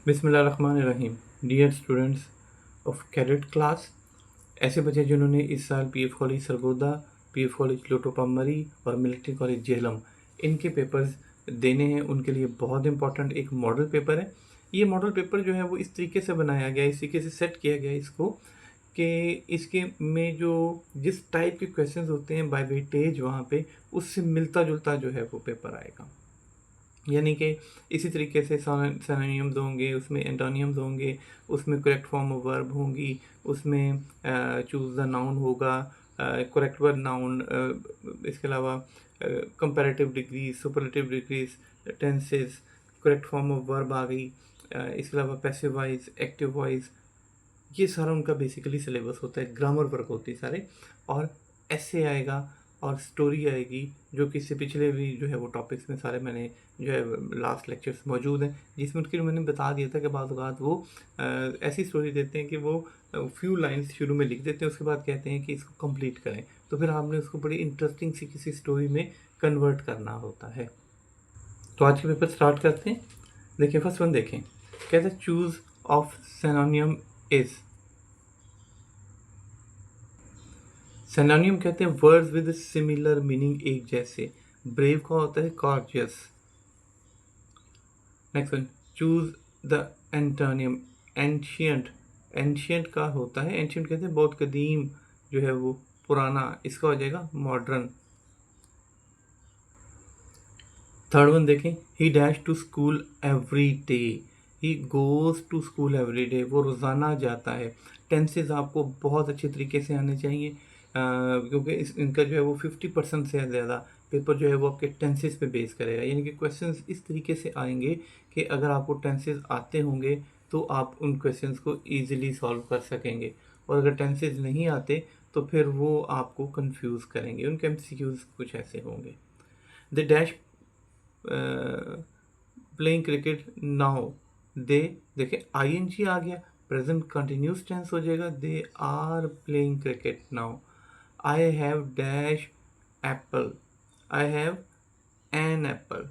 बिस्मिल्लाहिर्रहमानिर्रहीम। Dear students of cadet class, ऐसे बच्चे जिन्होंने इस साल PF college Sargodha, PF college लोटोपमरी और मिलिट्री कॉलेज जेहलम इनके पेपर्स देने हैं, उनके लिए बहुत इंपॉर्टेंट एक मॉडल पेपर है। ये मॉडल पेपर जो है वो इस तरीके से बनाया गया, इस तरीके से सेट किया गया इसको कि इसके में जो जिस टाइप के क्वेश्चंस होते हैं बाय वेटेज वहाँ पे उससे मिलता जुलता जो है वो पेपर आएगा। यानी कि इसी तरीके से सिनोनिम्स होंगे, उसमें एंटोनियम्स होंगे, उसमें करेक्ट फॉर्म ऑफ वर्ब होंगी, उसमें चूज़ द नाउन होगा, करेक्ट वर्ब नाउन, इसके अलावा comparative degrees, superlative degrees, tenses, correct form of verb आ गई, इसके अलावा पैसिव वॉइस, एक्टिव वॉइस, ये सारा उनका बेसिकली सिलेबस होता है। ग्रामर वर्क होती है सारे, और ऐसे आएगा और स्टोरी आएगी, जो कि इससे पिछले भी जो है वो टॉपिक्स में सारे मैंने जो है लास्ट लेक्चर्स मौजूद हैं, जिसमें उनके मैंने बता दिया था कि बाद औक़ात वो ऐसी स्टोरी देते हैं कि वो फ्यू लाइन्स शुरू में लिख देते हैं, उसके बाद कहते हैं कि इसको कंप्लीट करें, तो फिर आपने उसको बड़ी इंटरेस्टिंग सी किसी स्टोरी में कन्वर्ट करना होता है। तो आज के पेपर स्टार्ट करते हैं। देखिए फर्स्ट वन देखें, कहते हैं चूज ऑफ सिनोनियम इज। सिनोनियम कहते हैं वर्ड्स विद सिमिलर मीनिंग, एक जैसे। ब्रेव का होता है कॉर्जियस। Next one, choose the antonym ancient. Ancient का होता है, एंशियंट कहते हैं बहुत कदीम, जो है वो पुराना, इसका हो जाएगा मॉडर्न। थर्ड वन देखें, he dash to school every day. He goes to school every day, वो रोज़ाना जाता है। टेंसेज आपको बहुत अच्छे तरीके से आने चाहिए, क्योंकि इनका जो है वो 50% से ज़्यादा पेपर जो है वो आपके टेंसेज पे बेस करेगा। यानी कि क्वेश्चंस इस तरीके से आएंगे कि अगर आपको टेंसेज आते होंगे तो आप उन क्वेश्चंस को ईजिली सॉल्व कर सकेंगे, और अगर टेंसेज नहीं आते तो फिर वो आपको कंफ्यूज करेंगे। उनके एमसीक्यूज कुछ ऐसे होंगे। The dash playing cricket now. They, देखिए आईएनजी आ गया, प्रेजेंट कंटिन्यूस टेंस हो जाएगा, they are playing cricket now. I have dash apple, I have an apple,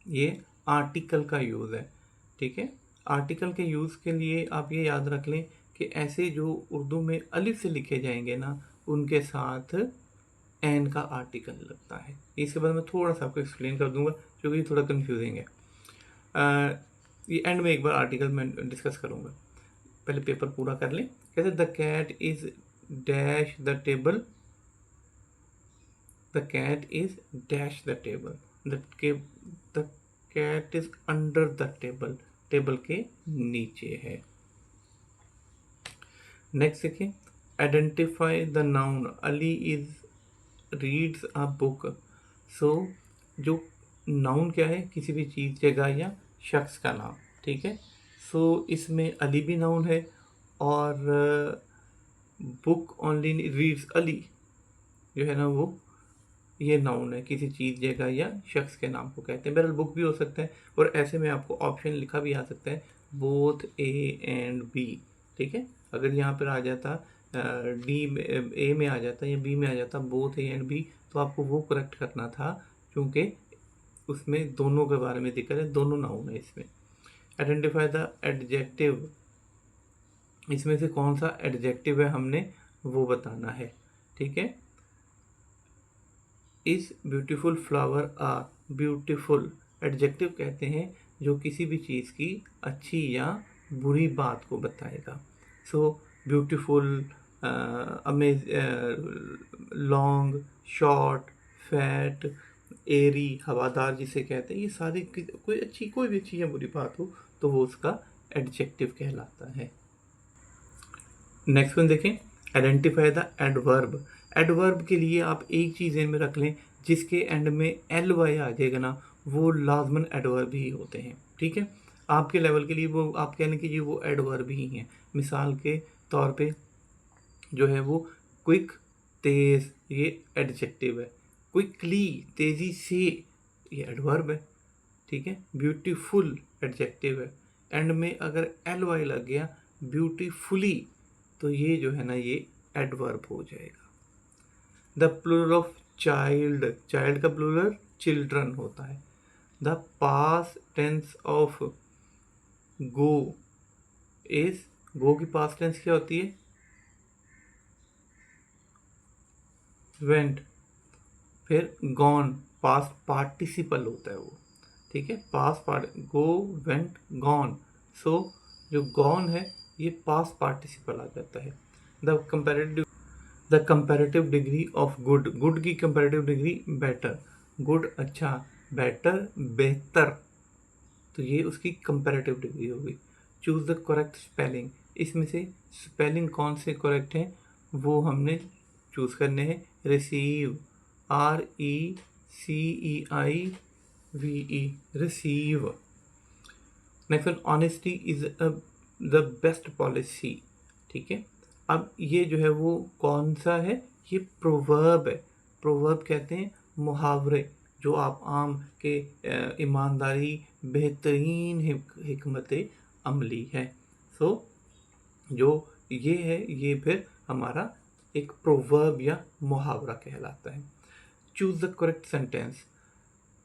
ये आर्टिकल का यूज़ है। ठीक है, आर्टिकल के यूज़ के लिए आप ये याद रख लें कि ऐसे जो उर्दू में अलिफ से लिखे जाएंगे ना, उनके साथ एन का आर्टिकल लगता है। इसके बाद मैं थोड़ा सा आपको एक्सप्लेन कर दूंगा, क्योंकि ये थोड़ा कंफ्यूजिंग है। ये एंड में एक बार आर्टिकल मैं डिस्कस करूंगा, पहले पेपर पूरा कर लें। कहते the cat is dash the table, the cat is dash the table, the cat is under the table, table के नीचे है। नेक्स्ट देखिए, identify the noun, Ali is reads a book. So जो नाउन क्या है, किसी भी चीज़, जगह या शख्स का नाम। ठीक है, सो इसमें अली भी नाउन है, और बुक ओनली रीड्स अली जो है ना वो ये नाउन है, किसी चीज़, जगह या शख्स के नाम को कहते हैं। बहरहाल बुक भी हो सकता है, और ऐसे में आपको ऑप्शन लिखा भी आ सकता है, बोथ ए एंड बी। ठीक है, अगर यहाँ पर आ जाता डी में, ए में आ जाता या बी में आ जाता बोथ ए एंड बी, तो आपको वो करेक्ट करना था, क्योंकि उसमें दोनों के बारे में दिक्कत है, दोनों नाउन है इसमें। आइडेंटिफाई द एडजेक्टिव, इसमें से कौन सा एडजेक्टिव है हमने वो बताना है। ठीक है, इस ब्यूटीफुल फ्लावर आ, ब्यूटीफुल एडजेक्टिव कहते हैं जो किसी भी चीज़ की अच्छी या बुरी बात को बताएगा। So beautiful, amaze, long, short, fat, airy, हवादार जिसे कहते हैं, ये सारी कोई भी अच्छी या बुरी बात हो तो वो उसका एडजेक्टिव कहलाता है। नेक्स्ट वन देखें, आइडेंटिफाई द एडवर्ब। एडवर्ब के लिए आप एक चीज़ में रख लें, जिसके एंड में एल वाई आ जाएगा ना, वो लाजमन एडवर्ब ही होते हैं। ठीक है, आपके लेवल के लिए वो आप कहने कीजिए वो एडवर्ब ही हैं। मिसाल के तौर पे जो है वो क्विक, तेज़, ये एडजेक्टिव है। क्विकली, तेज़ी से, ये एडवर्ब है। ठीक है, ब्यूटीफुल एडजेक्टिव है, एंड में अगर एल वाई लग गया, ब्यूटीफुली, तो ये जो है ना ये एडवर्ब हो जाएगा। The plural of child, child का प्लूरल चिल्ड्रन होता है। The past tense of go is, go की पास्ट टेंस क्या होती है? वेंट। फिर गॉन पास्ट पार्टिसिपल होता है वो, ठीक है, past part, go went gone. So जो गॉन है ये पास्ट पार्टिसिपल आ जाता है। The comparative degree of good, good की कंपैरेटिव डिग्री बेटर, गुड अच्छा, बेटर बेहतर, तो ये उसकी कंपैरेटिव डिग्री होगी। चूज द करेक्ट स्पेलिंग, इसमें से स्पेलिंग कौन से करेक्ट हैं वो हमने चूज करने हैं। Receive, RECEIVE, receive. Next one, honesty is the best policy, ठीक है। अब ये जो है वो कौन सा है? ये प्रोवर्ब है। प्रोवर्ब कहते हैं मुहावरे जो आप आम के ईमानदारी बेहतरीन हिकमत अमली है। सो जो ये है ये फिर हमारा एक प्रोवर्ब या मुहावरा कहलाता है। चूज द करेक्ट सेंटेंस,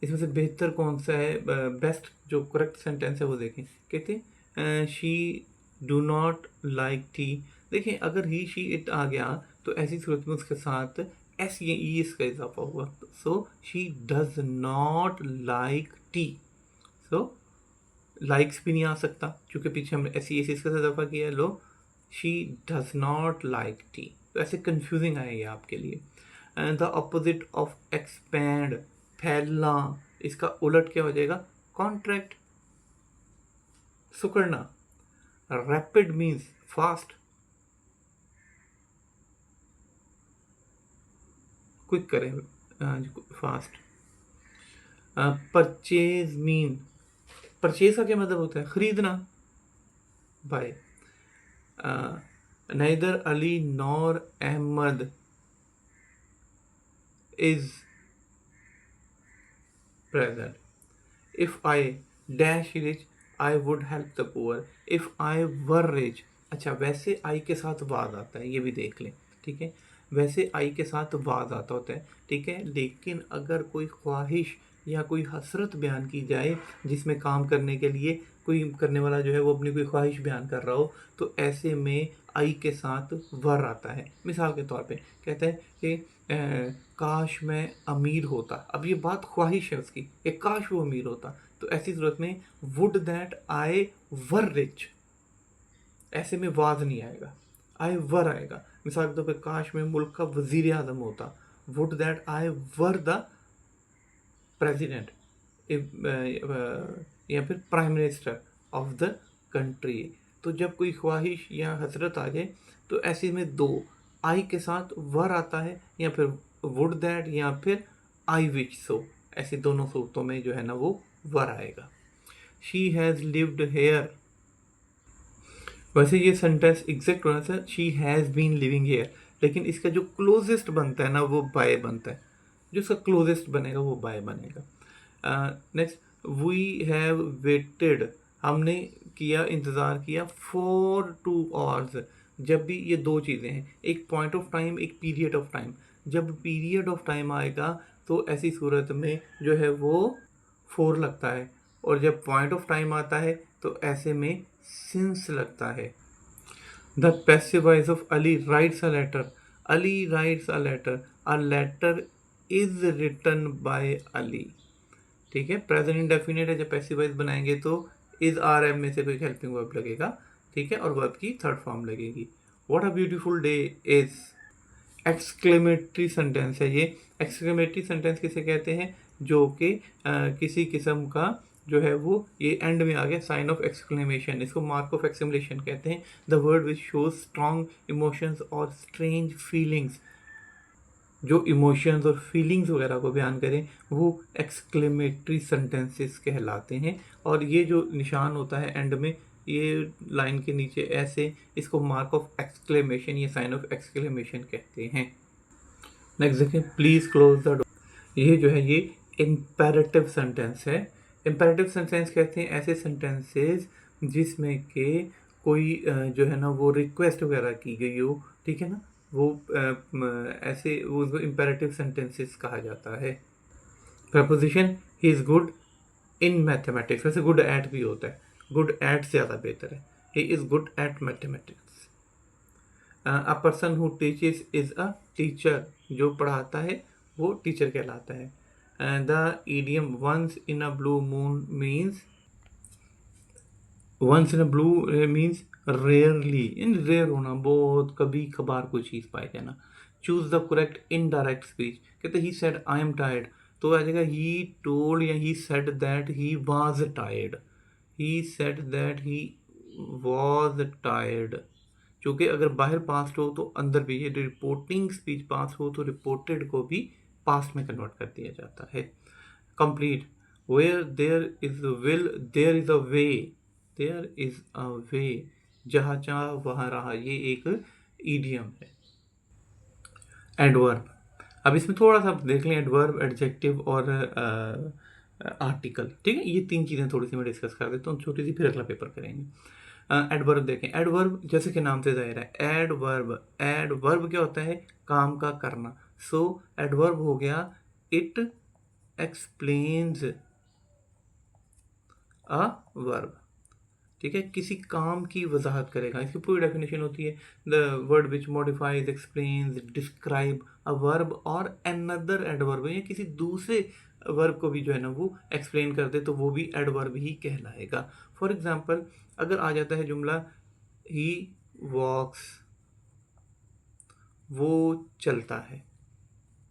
इसमें से बेहतर कौन सा है? बेस्ट जो करेक्ट सेंटेंस है वो देखें। कहते हैं she do not like T. देखिए अगर ही शी इट आ गया तो ऐसी सूरत में उसके साथ एस या ई इसका इजाफा हुआ, so she does not like T. So likes भी नहीं आ सकता क्योंकि पीछे हमने एस ई इसका इजाफा किया है। लो, she does not like tea, तो ऐसे कंफ्यूजिंग आएगा आपके लिए। द अपोजिट ऑफ एक्सपैंड, फैलना, इसका उलट क्या हो जाएगा? कॉन्ट्रैक्ट, सुकड़ना। रैपिड मीन्स फास्ट, क्विक करें, फास्ट। परचेज मीन, परचेज का क्या मतलब होता है? खरीदना, buy. neither Ali nor Ahmad is present. If I dash rich, I would help the poor. If I were rich, अच्छा वैसे I के साथ वाज आता है, ये भी देख लें, ठीक है। वैसे I के साथ वाज आता होता है, ठीक है, लेकिन अगर कोई ख्वाहिश या कोई हसरत बयान की जाए जिसमें काम करने के लिए कोई करने वाला जो है वो अपनी कोई ख्वाहिश बयान कर रहा हो, तो ऐसे में आई के साथ वर आता है। मिसाल के तौर पे कहते हैं कि काश मैं अमीर होता। अब ये बात ख्वाहिश है उसकी कि काश वो अमीर होता, तो ऐसी सूरत में would that I were rich, ऐसे में वाज नहीं आएगा, आई वर आएगा। मिसाल के तौर पे काश मैं मुल्क का वजीर आजम होता, would that I were the president या फिर prime minister of the country. तो जब कोई ख्वाहिश या हसरत आ जाए तो ऐसे में दो, आई के साथ वर आता है या फिर वुड दैट या फिर आई विच सो, ऐसी दोनों सूरतों में जो है ना वो वर आएगा। शी हैज़ लिव्ड हेयर, वैसे ये सेंटेंस एग्जैक्ट होना था she has been living here, लेकिन इसका जो क्लोजेस्ट बनता है ना वो बाय बनता है, जो इसका क्लोजेस्ट बनेगा वो बाय बनेगा। नेक्स्ट, वी हैव वेटेड, हमने किया, इंतज़ार किया, फॉर 2 hours। जब भी ये दो चीज़ें हैं, एक पॉइंट ऑफ टाइम, एक पीरियड ऑफ टाइम। जब पीरियड ऑफ टाइम आएगा तो ऐसी सूरत में जो है वो 4 लगता है, और जब पॉइंट ऑफ टाइम आता है तो ऐसे में सिंस लगता है। The passive voice of Ali writes a letter, Ali writes a letter is written by Ali, ठीक है। प्रेजेंट इंडेफिनिट है, जब पैसिव वॉइस बनाएंगे तो इज आर एम में से कोई हेल्पिंग वर्ब लगेगा, ठीक है, और वर्ब की थर्ड फॉर्म लगेगी। What a beautiful day is, exclamatory sentence है ये। एक्सक्लेमेटरी सेंटेंस किसे कहते हैं? जो कि किसी किस्म का जो है वो ये एंड में आ गया साइन ऑफ एक्सक्लेमेशन, इसको मार्क ऑफ एक्सक्लेमेशन कहते हैं। The word which shows strong emotions और स्ट्रेंज फीलिंग्स, जो इमोशंस और फीलिंग्स वगैरह को बयान करें वो एक्सक्लेमेटरी सेंटेंसेस कहलाते हैं। और ये जो निशान होता है एंड में, ये लाइन के नीचे ऐसे, इसको मार्क ऑफ एक्सक्लेमेशन या साइन ऑफ एक्सक्लेमेशन कहते हैं। नेक्स्ट देखें, प्लीज़ क्लोज द डोर, ये जो है ये इम्पेरेटिव सेंटेंस है। इम्पेरेटिव सेंटेंस कहते हैं ऐसे सेंटेंसेस जिसमें के कोई जो है ना वो रिक्वेस्ट वगैरह की गई हो, ठीक है ना, वो ऐसे वो उसको इम्पेरेटिव सेंटेंसेस कहा जाता है। Preposition he is good in mathematics, वैसे गुड एट भी होता है, गुड एट से ज़्यादा बेहतर है। He is good at mathematics. A person who teaches is a teacher, जो पढ़ाता है वो टीचर कहलाता है। The idiom once in a blue moon means, once in a blue means rarely, in rare होना, बहुत कभी कभार कोई चीज़ पाई जाना। Choose the correct indirect speech, कहते he said I am tired, तो आ जाएगा ही टोल्ड या he said that he was tired. He said that he was tired, क्योंकि अगर बाहर पास्ट हो तो अंदर भी, ये रिपोर्टिंग स्पीच पास्ट हो तो रिपोर्टेड को भी पास्ट में कन्वर्ट कर दिया जाता है। Complete, where there is will there is a way, there is a way, जहाँ चाह वहाँ रहा, ये एक ईडियम है। एडवर्ब, अब इसमें थोड़ा सा देख लें, एडवर्ब, एडजेक्टिव और आर्टिकल, ठीक है। ये तीन चीज़ें थोड़ी सी मैं डिस्कस कर देता हूँ, छोटी सी, फिर अगला पेपर करेंगे। एडवर्ब देखें, एडवर्ब जैसे कि नाम से जाहिर है, एडवर्ब, एडवर्ब क्या होता है, काम का करना। सो एडवर्ब हो गया इट एक्सप्लेन्स अ वर्ब, ठीक है, किसी काम की वजाहत करेगा। इसकी पूरी डेफिनेशन होती है, the word which modifies, explains, describe a verb और अनदर एडवर्ब, या किसी दूसरे वर्ब को भी जो है ना वो एक्सप्लेन कर दे तो वो भी एडवर्ब ही कहलाएगा। फॉर एग्जाम्पल, अगर आ जाता है जुमला ही वॉक्स, वो चलता है,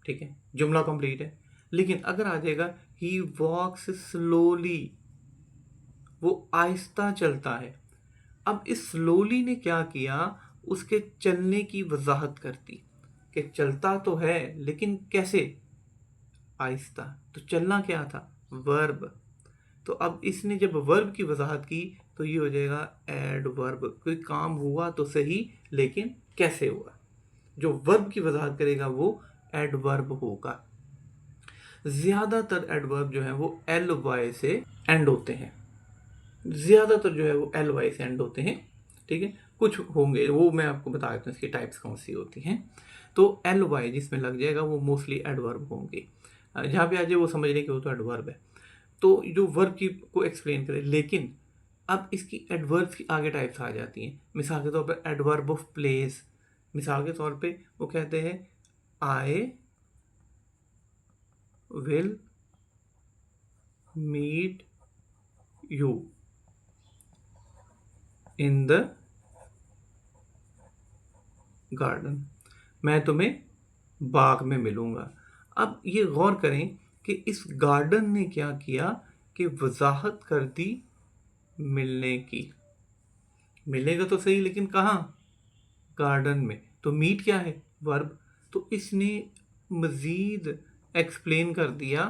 ठीक है, जुमला कंप्लीट है। लेकिन अगर आ जाएगा ही वॉक्स स्लोली, वो आहिस्ता चलता है, अब इस स्लोली ने क्या किया, उसके चलने की वजाहत करती कि चलता तो है लेकिन कैसे, आहिस्ता। तो चलना क्या था, वर्ब। तो अब इसने जब वर्ब की वजाहत की तो ये हो जाएगा एडवर्ब, कोई काम हुआ तो सही लेकिन कैसे हुआ, जो वर्ब की वजाहत करेगा वो एडवर्ब होगा। ज्यादातर एडवर्ब जो है वो एल वाई से एंड होते हैं, ज्यादातर जो है वो एल वाई से एंड होते हैं, ठीक है। कुछ होंगे वो मैं आपको बता देता हूँ इसकी टाइप्स कौन सी होती हैं। तो एल वाई जिसमें लग जाएगा वो मोस्टली एडवर्ब होंगे। जहाँ पे आ जाए वो समझ लें कि वो तो एडवर्ब है, तो जो वर्ब की को एक्सप्लेन करे। लेकिन अब इसकी एडवर्ब्स की आगे टाइप्स आ जाती हैं। मिसाल के तौर पर एडवर्ब ऑफ प्लेस, मिसाल के तौर पे वो कहते हैं I will meet you in the garden, मैं तुम्हें बाग में मिलूंगा। अब ये गौर करें कि इस गार्डन ने क्या किया कि वजाहत कर दी मिलने की। मिलेगा तो सही लेकिन कहाँ, गार्डन में। तो मीट क्या है, वर्ब। तो इसने मजीद एक्सप्लेन कर दिया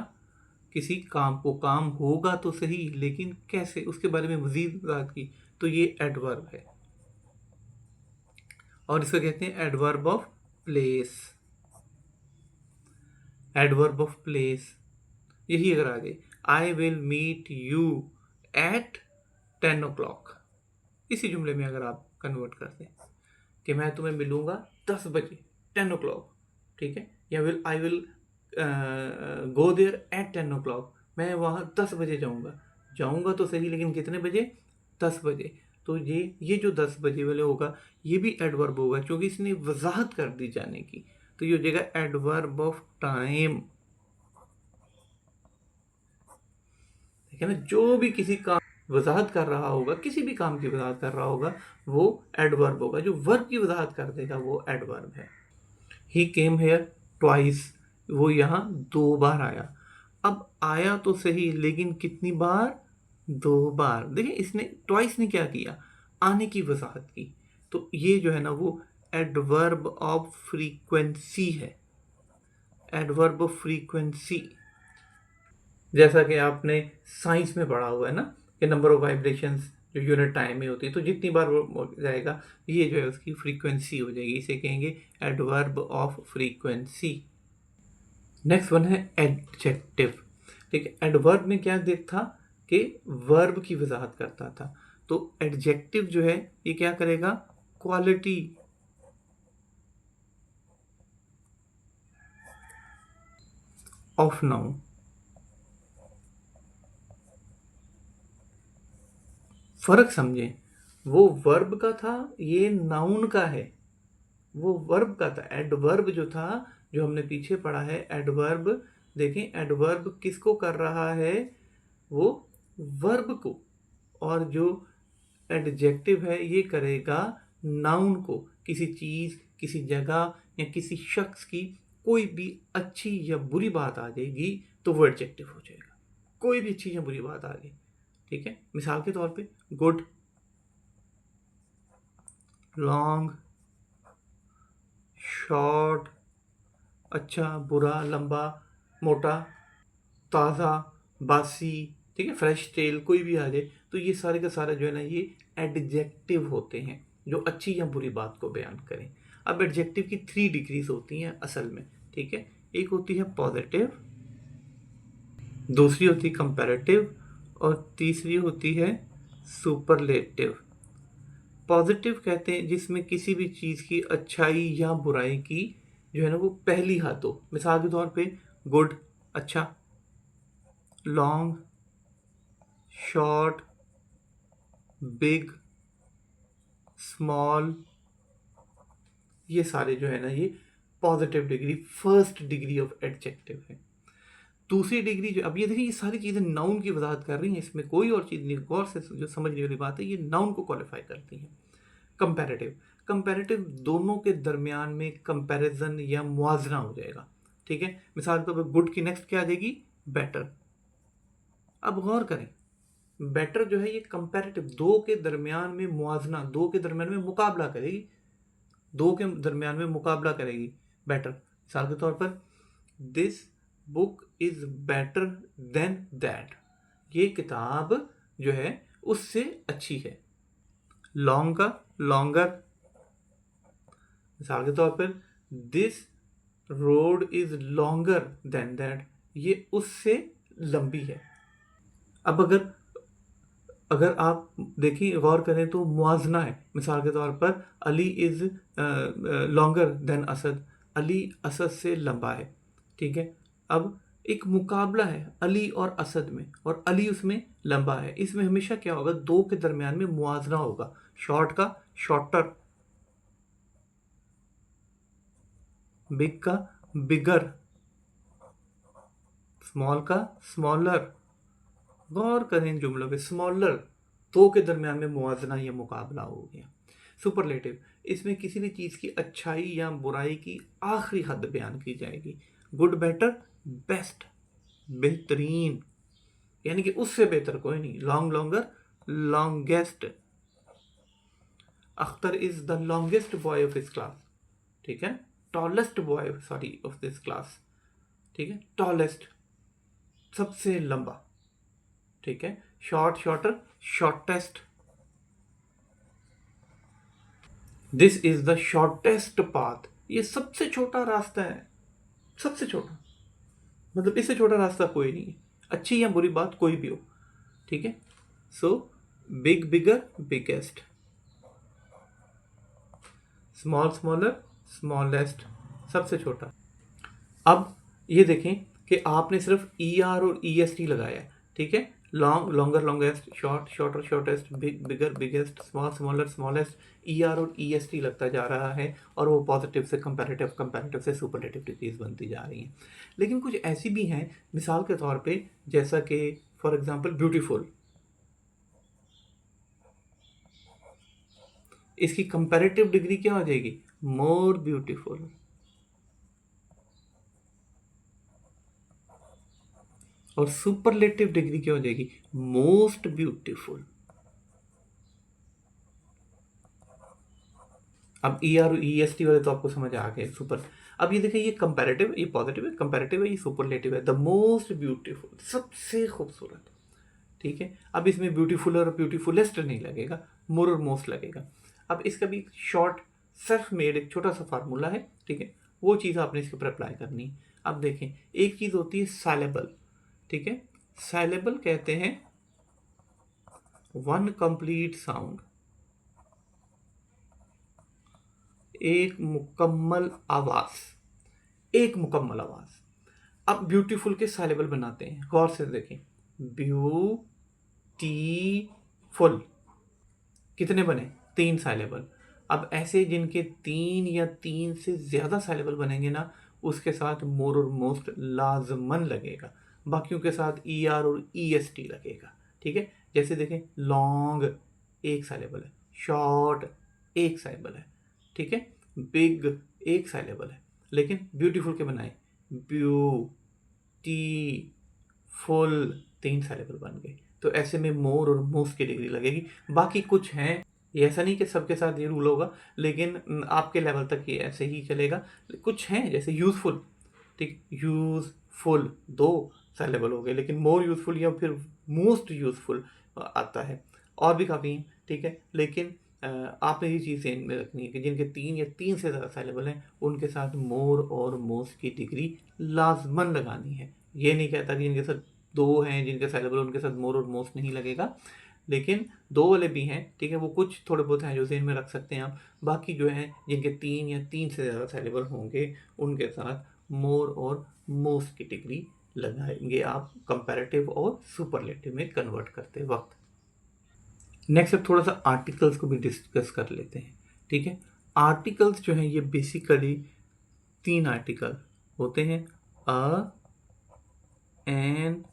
किसी काम को, काम होगा तो सही लेकिन कैसे, उसके बारे में मजीद बात की, तो ये एडवर्ब है। और इसको कहते हैं adverb of place, adverb of place. यही अगर आ गई, I will meet you at 10 o'clock, इसी जुमले में अगर आप कन्वर्ट कर दें कि मैं तुम्हें मिलूंगा 10 बजे, 10 o'clock, ठीक है। या will I will go there at 10 o'clock, मैं वहाँ 10 बजे जाऊँगा, जाऊँगा तो सही लेकिन कितने बजे, 10 बजे। तो ये जो 10 बजे वाले होगा ये भी एडवर्ब होगा क्योंकि इसने वजाहत कर दी जाने की। तो ये हो जाएगा एडवर्ब ऑफ टाइम, ठीक है ना। जो भी किसी काम वजाहत कर रहा होगा, किसी भी काम की वजाहत कर रहा होगा वो एडवर्ब होगा, जो वर्ब की वजाहत कर देगा वो एडवर्ब है। ही केम हेयर ट्वाइस, वो यहाँ 2 बार आया। अब आया तो सही लेकिन कितनी बार, 2 बार। देखिए इसने ट्वाइस ने क्या किया, आने की वजाहत की। तो ये जो है ना वो एडवर्ब ऑफ फ्रीक्वेंसी है, एडवर्ब ऑफ फ्रीक्वेंसी। जैसा कि आपने साइंस में पढ़ा हुआ है ना कि नंबर ऑफ वाइब्रेशंस जो यूनिट टाइम में होती है, तो जितनी बार वो हो जाएगा ये जो है उसकी फ्रीक्वेंसी हो जाएगी, इसे कहेंगे adverb of frequency. Next one है एडजेक्टिव, ठीक है। एडवर्ब में क्या देख था कि वर्ब की वजाहत करता था, तो एडजेक्टिव जो है ये क्या करेगा, क्वालिटी ऑफ नाउन। फ़र्क समझें। वो वर्ब का था, ये नाउन का है। वो वर्ब का था। एडवर्ब जो था, जो हमने पीछे पढ़ा है, एडवर्ब, देखें एडवर्ब किसको कर रहा है, वो वर्ब को। और जो एडजेक्टिव है ये करेगा नाउन को। किसी चीज़, किसी जगह या किसी शख्स की कोई भी अच्छी या बुरी बात आ जाएगी तो वो एडजेक्टिव हो जाएगा। कोई भी अच्छी या बुरी बात आ गई, ठीक है। मिसाल के तौर पे गुड, लॉन्ग, शॉर्ट, अच्छा, बुरा, लंबा, मोटा, ताज़ा, बासी, ठीक है, फ्रेश टेल, कोई भी आ जाए तो ये सारे का सारा जो है ना ये एडजेक्टिव होते हैं जो अच्छी या बुरी बात को बयान करें। अब एडजेक्टिव की 3 डिग्रीज होती हैं असल में, ठीक है। एक होती है पॉजिटिव, दूसरी होती है कंपैरेटिव और तीसरी होती है सुपरलेटिव। पॉजिटिव कहते हैं जिसमें किसी भी चीज़ की अच्छाई या बुराई की जो है ना वो पहली हाथ हो। मिसाल के तौर पे गुड, अच्छा, लॉन्ग, शॉर्ट, बिग, स्मॉल, ये सारे जो है ना ये positive degree, first degree of adjective है। दूसरी डिग्री जो, अब ये देखिए ये सारी चीज़ें नाउन की वजाहत कर रही हैं, इसमें कोई और चीज़ नहीं, गौर से जो समझने वाली बात है, ये नाउन को क्वालिफाई करती हैं। कंपैरेटिव, कंपैरेटिव दोनों के दरमियान में कंपैरिजन या मुआवजना हो जाएगा, ठीक है। मिसाल के तौर पर गुड की नेक्स्ट क्या आ जाएगी, बेटर। अब गौर करें, बेटर जो है ये कंपैरेटिव, दो के दरमियान में मुआवजना, दो के दरमियान में मुकाबला करेगी, दो के दरमियान में मुकाबला करेगी बेटर। मिसाल के तौर पर this book is better than that, ये किताब जो है उससे अच्छी है। लॉन्ग का लॉन्गर, मिसाल के तौर पर this road is longer than that, ये उससे लंबी है। अब अगर आप देखिए गौर करें तो मुआजना है। मिसाल के तौर पर Ali is longer than Asad, Ali Asad से लंबा है, ठीक है। अब एक मुकाबला है अली और असद में, और अली उसमें लंबा है। इसमें हमेशा क्या होगा, दो के दरमियान में मुआवजना होगा। शॉर्ट का शॉर्टर, बिग का बिगर, स्मॉल का स्मॉलर। गौर करें इन जुमलों पे, स्मॉलर, दो के दरमियान में मुआवजना या मुकाबला हो गया। सुपरलेटिव, इसमें किसी भी चीज़ की अच्छाई या बुराई की आखिरी हद बयान की जाएगी। गुड, बेटर, बेस्ट, बेहतरीन, यानी कि उससे बेहतर कोई नहीं। Long, longer, longest. Akhtar is the longest boy of his class, ठीक है। Tallest boy, sorry, of this class, ठीक है। टॉलेस्ट, सबसे लंबा, ठीक है। Short, shorter, shortest. This is the shortest path, ये सबसे छोटा रास्ता है, सबसे छोटा, मतलब इससे छोटा रास्ता कोई नहीं है, अच्छी या बुरी बात कोई भी हो, ठीक है। So big, bigger, biggest, small, smaller, smallest, सबसे छोटा। अब ये देखें कि आपने सिर्फ ई आर और ई एस टी लगाया है, ठीक है। Long, longer, longest, short, shorter, shortest, big, bigger, biggest, small, smaller, smallest, E R और ई एस टी लगता जा रहा है, और वो पॉजिटिव से कंपैरेटिव, कंपैरेटिव से सुपरलेटिव डिग्रीज बनती जा रही हैं। लेकिन कुछ ऐसी भी हैं, मिसाल के तौर पे जैसा कि फॉर एग्जांपल ब्यूटीफुल, इसकी कंपैरेटिव डिग्री क्या हो जाएगी, मोर ब्यूटीफुल। और सुपरलेटिव डिग्री क्या हो जाएगी, मोस्ट ब्यूटीफुल। अब E R E S T वाले तो आपको समझ आ गए, सुपर। अब ये देखिए, ये कंपैरेटिव, ये पॉजिटिव है, कंपैरेटिव है, ये सुपरलेटिव है। द मोस्ट ब्यूटीफुल, सबसे खूबसूरत, ठीक है। अब इसमें ब्यूटीफुल और ब्यूटीफुलेस्ट नहीं लगेगा, मोर और मोस्ट लगेगा। अब इसका भी शॉर्ट सेल्फ मेड एक छोटा सा फार्मूला है, ठीक है, वो चीज़ आपने इसके ऊपर अप्लाई करनी है। अब देखें, एक चीज़ होती है साइलेबल, ठीक है। साइलेबल कहते हैं वन कंप्लीट साउंड, एक मुकम्मल आवाज, एक मुकम्मल आवाज। अब ब्यूटीफुल के साइलेबल बनाते हैं, गौर से देखें, ब्यूटीफुल, कितने बने? 3 साइलेबल। अब ऐसे जिनके 3 या 3 से ज़्यादा साइलेबल बनेंगे ना, उसके साथ मोर और मोस्ट लाजमन लगेगा, बाकियों के साथ ई आर और ई एस टी लगेगा। ठीक है, जैसे देखें, लॉन्ग एक साइलेबल है, शॉर्ट एक साइलेबल है, ठीक है, बिग एक साइलेबल है, लेकिन ब्यूटीफुल के बनाए, ब्यूटी फुल 3 साइलेबल बन गए। तो ऐसे में मोर और मोस्ट की डिग्री लगेगी। बाकी कुछ हैं, ये ऐसा नहीं कि सबके साथ ये रूल होगा, लेकिन आपके लेवल तक ये ऐसे ही चलेगा। कुछ हैं जैसे यूज़फुल, ठीक, यूज़फुल 2 साइलेबल हो गए, लेकिन मोर यूज़फुल या फिर मोस्ट यूज़फुल आता है, और भी काफ़ी हैं, ठीक है। लेकिन आपने ये चीज़ ध्यान में रखनी है कि जिनके 3 या 3 से ज़्यादा साइलेबल हैं, उनके साथ मोर और मोस्ट की डिग्री लाजमन लगानी है। ये नहीं कहता कि जिनके साथ 2 हैं, जिनके साइलेबल, उनके साथ मोर और मोस्ट नहीं लगेगा, लेकिन 2 वाले भी हैं, ठीक है, वो कुछ थोड़े बहुत हैं जो ज़हन में रख सकते हैं आप। बाकी जो हैं जिनके 3 या 3 से ज़्यादा साइलेबल होंगे, उनके साथ मोर और मोस्ट की डिग्री लगाएंगे आप कंपैरेटिव और सुपरलेटिव में कन्वर्ट करते वक्त। नेक्स्ट अब थोड़ा सा आर्टिकल्स को भी डिस्कस कर लेते हैं, ठीक है। आर्टिकल्स जो हैं ये बेसिकली 3 आर्टिकल होते हैं, अ, एन,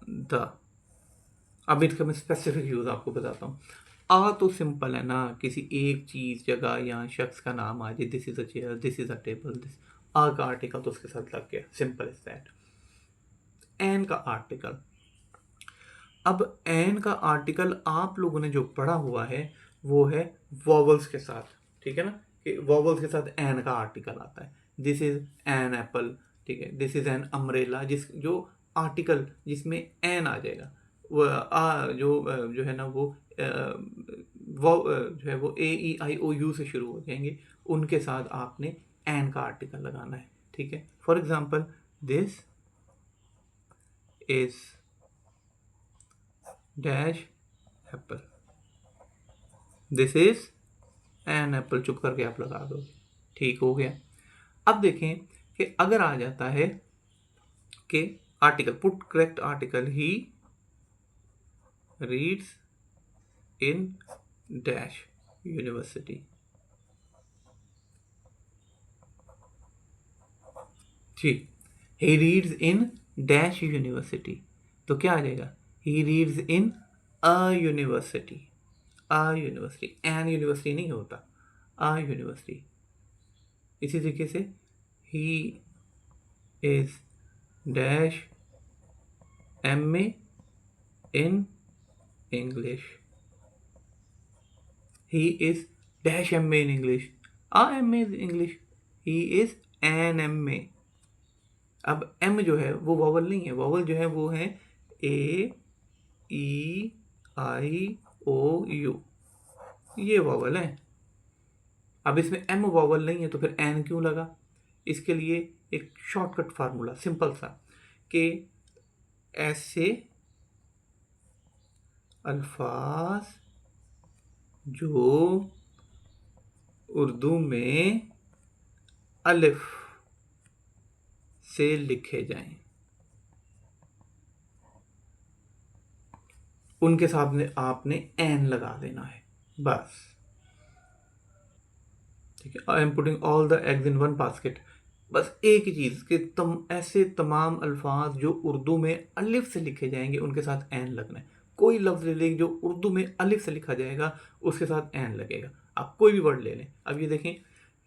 द। अब इसका मैं स्पेसिफिक यूज़ आपको बताता हूँ। आ तो सिंपल है ना, किसी एक चीज़, जगह या शख्स का नाम आ जाए, this is a chair, this is a table, this, a का आर्टिकल तो उसके साथ लग गया, सिंपल इज दैट। एन का आर्टिकल, अब एन का आर्टिकल आप लोगों ने जो पढ़ा हुआ है वो है वॉवल्स के साथ, ठीक है ना, कि वॉवल्स के साथ एन का आर्टिकल आता है। दिस इज एन एप्पल, ठीक है, दिस इज एन अम्ब्रेला, जिस जो आर्टिकल जिसमें एन आ जाएगा, वो जो है ना वो जो है वो ए ई आई ओ यू से शुरू हो जाएंगे, उनके साथ आपने एन का आर्टिकल लगाना है, ठीक है। For example, this is dash Apple, this is an apple, चुप करके आप लगा दो, ठीक हो गया। अब देखें कि अगर आ जाता है कि article, put correct article, he reads in dash university, ठीक, he reads in dash university, तो क्या आ जाएगा, he reads in a university, a university, an university नहीं होता, अ यूनिवर्सिटी। इसी तरीके से he is dash MA in English, he is dash MA in English, a MA in English, he is an MA। अब M जो है वो vowel नहीं है, वॉवल जो है वो है AEIOU, ये वॉवल है। अब इसमें M वॉवल नहीं है तो फिर N क्यों लगा? इसके लिए एक शॉर्टकट फार्मूला सिंपल सा, कि ऐसे अल्फाज जो उर्दू में अलिफ से लिखे जाएं, उनके सामने आपने एन लगा देना है, बस, ठीक है। I am putting all the eggs in one basket, बस एक ही चीज़ कि ऐसे तमाम अल्फाज जो उर्दू में अलिफ से लिखे जाएंगे उनके साथ एन लगना है। कोई लफ्ज़ ले लें जो उर्दू में अलिफ से लिखा जाएगा उसके साथ एन लगेगा। आप कोई भी वर्ड ले लें, अब ये देखें,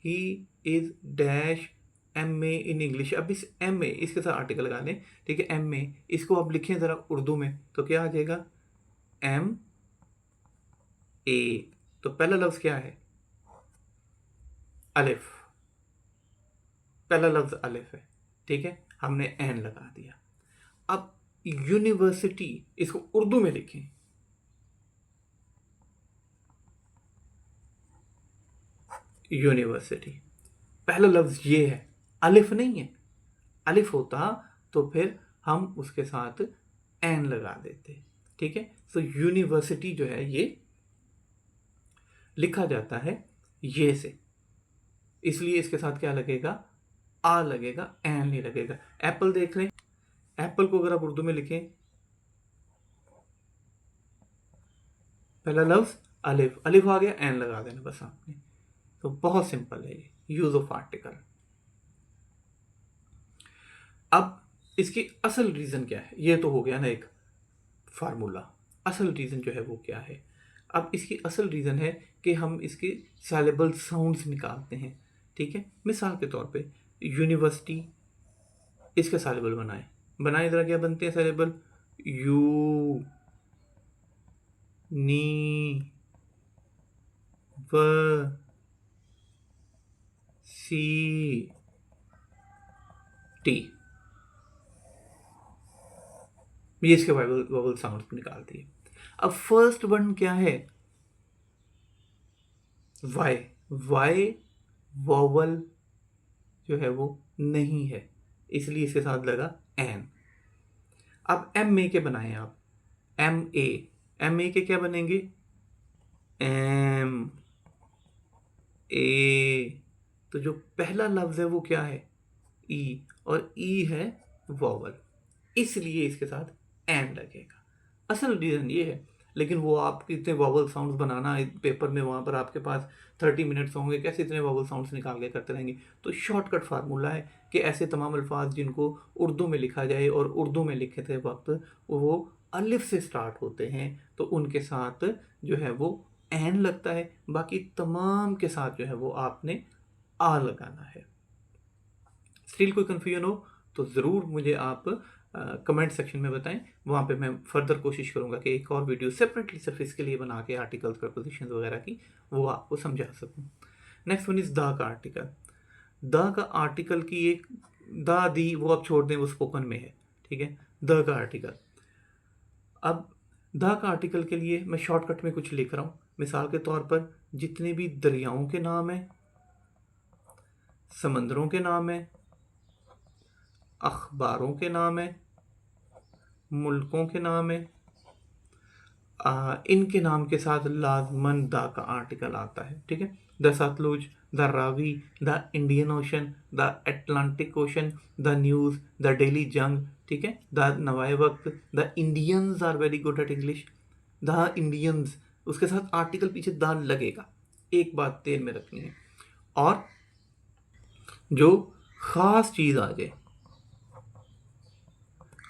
he is dash MA in English, अब इस MA इसके साथ आर्टिकल लगा लें, ठीक है, MA, इसको आप लिखें ज़रा उर्दू में तो क्या आ जाएगा, MA, तो पहला लफ्ज़ क्या है, अलिफ, पहला लफ्ज़ अलिफ है, ठीक है, हमने एन लगा दिया। अब यूनिवर्सिटी, इसको उर्दू में लिखें, यूनिवर्सिटी, पहला लफ्ज़ ये है, अलिफ नहीं है। अलिफ होता तो फिर हम उसके साथ एन लगा देते, ठीक है। तो यूनिवर्सिटी जो है ये लिखा जाता है ये से, इसलिए इसके साथ क्या लगेगा, आ लगेगा, एन नहीं लगेगा। एप्पल देख लें, एप्पल को अगर आप उर्दू में लिखें, पहला लफ्ज़ अलिफ, अलिफ आ गया एन लगा देना बस आपने। तो बहुत सिंपल है ये यूज ऑफ आर्टिकल। अब इसकी असल रीजन क्या है, ये तो हो गया ना एक फार्मूला। असल रीजन जो है वो क्या है, अब इसकी असल रीजन है कि हम इसके सैलेबल साउंड्स निकालते हैं। ठीक है, मिसाल के तौर पे यूनिवर्सिटी, इसके सैलेबल बनाए जरा, क्या बनते हैं सैलेबल, यू नी व सी टी, ये इसके वोवल साउंड्स निकालती है। अब फर्स्ट वन क्या है, वाई, वाई वोवल जो है वो नहीं है, इसलिए इसके साथ लगा एन। अब एम ए के बनाए आप, एम ए के क्या बनेंगे, एम ए, तो जो पहला लफ्ज है वो क्या है, ई, और ई है वोवल, इसलिए इसके साथ एन लगेगा। असल रीज़न ये है, लेकिन वो आप इतने वोवल साउंड्स बनाना पेपर में, वहाँ पर आपके पास 30 मिनट्स होंगे, कैसे इतने वोवल साउंड्स निकाल के करते रहेंगे। तो शॉर्टकट फार्मूला है कि ऐसे तमाम अल्फाज जिनको उर्दू में लिखा जाए और उर्दू में लिखे थे वक्त वो अलिफ से स्टार्ट होते हैं, तो उनके साथ जो है वो एन लगता है, बाकी तमाम के साथ जो है वो आपने आ लगाना है। स्टिल कोई कन्फ्यूजन हो तो ज़रूर मुझे आप कमेंट सेक्शन में बताएं, वहाँ पे मैं फर्दर कोशिश करूँगा कि एक और वीडियो सेपरेटली सिर्फ इसके लिए बना के आर्टिकल्स प्रपोजिशंस वगैरह की वो आपको समझा सकूँ। नेक्स्ट वन इज़ द का आर्टिकल। द का आर्टिकल की एक द दी वो आप छोड़ दें, वो स्पोकन में है, ठीक है। द का आर्टिकल, अब द का आर्टिकल के लिए मैं शॉर्टकट में कुछ लिख रहा हूँ। मिसाल के तौर पर जितने भी दरियाओं के नाम हैं, समंदरों के नाम हैं, अखबारों के नाम हैं, मुल्कों के नाम हैं, इनके नाम के साथ लाजमन द का आर्टिकल आता है, ठीक है। The Sutlej, the Ravi, the Indian ocean, the Atlantic ocean, the news, the daily Jang, ठीक है, the Nawai Waqt, the Indians are very good at English, the Indians, उसके साथ आर्टिकल पीछे द लगेगा। एक बात देर में रखनी है, और जो ख़ास चीज़ आ जाए,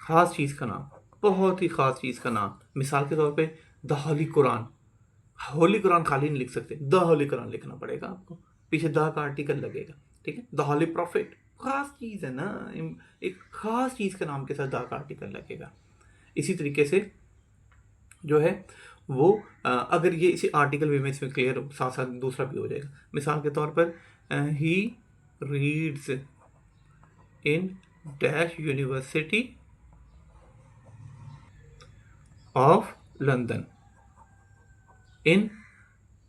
ख़ास चीज़ का नाम, बहुत ही ख़ास चीज़ का नाम, मिसाल के तौर पे द होली कुरान, होली कुरान खाली नहीं लिख सकते, द होली कुरान लिखना पड़ेगा आपको, पीछे द का आर्टिकल लगेगा, ठीक है। द होली प्रॉफिट, ख़ास चीज़ है ना, एक ख़ास चीज़ के नाम के साथ द का आर्टिकल लगेगा। इसी तरीके से जो है वो अगर ये इसी आर्टिकल वे में इसमें क्लियर हो, साथ साथ दूसरा भी हो जाएगा। मिसाल के तौर पर ही reads in dash university of London, in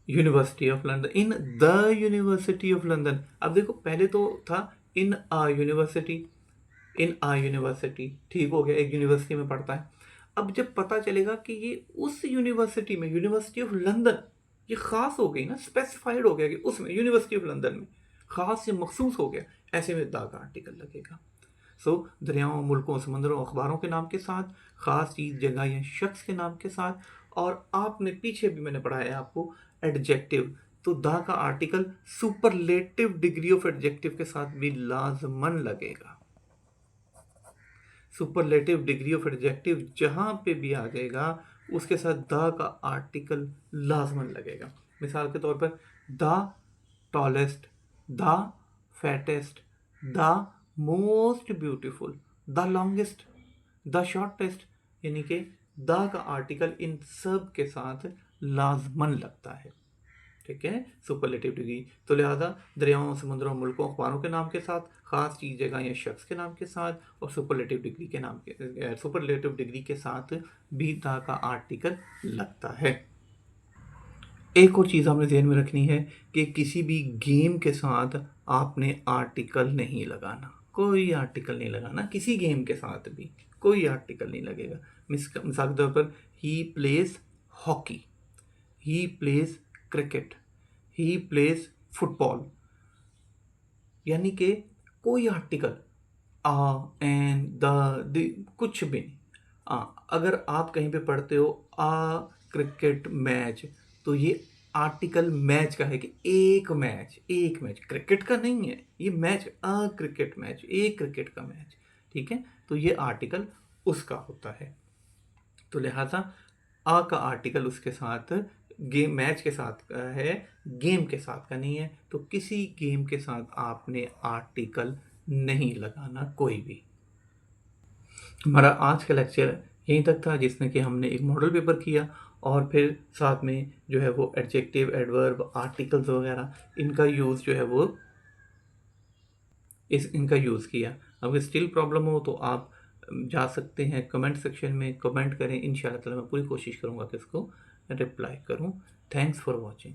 university of London, in the university of London. अब देखो पहले तो था इन आ यूनिवर्सिटी, इन आ यूनिवर्सिटी, ठीक हो गया, एक यूनिवर्सिटी में पढ़ता है। अब जब पता चलेगा कि ये उस यूनिवर्सिटी में, यूनिवर्सिटी ऑफ लंदन, ये ख़ास हो गई ना, स्पेसिफाइड हो गया कि उसमें यूनिवर्सिटी ऑफ लंदन में ख़ास से मखसूस हो गया, ऐसे में द का आर्टिकल लगेगा। सो दरियाओं, मुल्कों, समंदरों, अखबारों के नाम के साथ, ख़ास चीज़, जगह या शख्स के नाम के साथ, और आपने पीछे भी मैंने पढ़ाया है आपको एडजेक्टिव, तो द का article superlative degree of adjective के साथ भी लाजमन लगेगा। सुपरलेटिव डिग्री ऑफ एडजेक्टिव जहाँ पे भी आ जाएगा उसके साथ द का आर्टिकल लाजमन लगेगा। मिसाल के तौर पर the tallest, the fattest, the most beautiful, the longest, the shortest, यानी कि द का आर्टिकल इन सब के साथ लाजमन लगता है, ठीक है, सुपरलेटिव डिग्री। तो लिहाजा दरियाओं, समुद्रों, मुल्कों, अखबारों के नाम के साथ, ख़ास चीज़, जगह या शख्स के नाम के साथ, और सुपरलेटिव डिग्री के नाम के, सुपरलेटिव डिग्री के साथ भी द का आर्टिकल लगता है। एक और चीज़ आपने ध्यान में रखनी है कि किसी भी गेम के साथ आपने आर्टिकल नहीं लगाना, कोई आर्टिकल नहीं लगाना, किसी गेम के साथ भी कोई आर्टिकल नहीं लगेगा। मिसाल के तौर पर he plays hockey, he plays cricket, he plays football, यानी कि कोई आर्टिकल आ एन द कुछ भी नहीं। अगर आप कहीं पे पढ़ते हो आ क्रिकेट मैच, तो ये आर्टिकल मैच का है कि एक मैच क्रिकेट का नहीं है, ये मैच अ क्रिकेट मैच, एक क्रिकेट का मैच, ठीक है। तो ये आर्टिकल उसका होता है। तो लिहाजा अ का आर्टिकल उसके साथ गेम मैच के साथ का है, गेम के साथ का नहीं है। तो किसी गेम के साथ आपने आर्टिकल नहीं लगाना कोई भी। हमारा आज का लेक्चर यहीं तक था, जिसमें कि हमने एक मॉडल पेपर किया और फिर साथ में जो है वो एडजेक्टिव, एडवर्ब, आर्टिकल्स वगैरह इनका यूज़ जो है वो इनका यूज़ किया। अगर स्टिल प्रॉब्लम हो तो आप जा सकते हैं कमेंट सेक्शन में, कमेंट करें। इंशाल्लाह ताला मैं पूरी कोशिश करूँगा कि इसको रिप्लाई करूँ। Thanks for watching.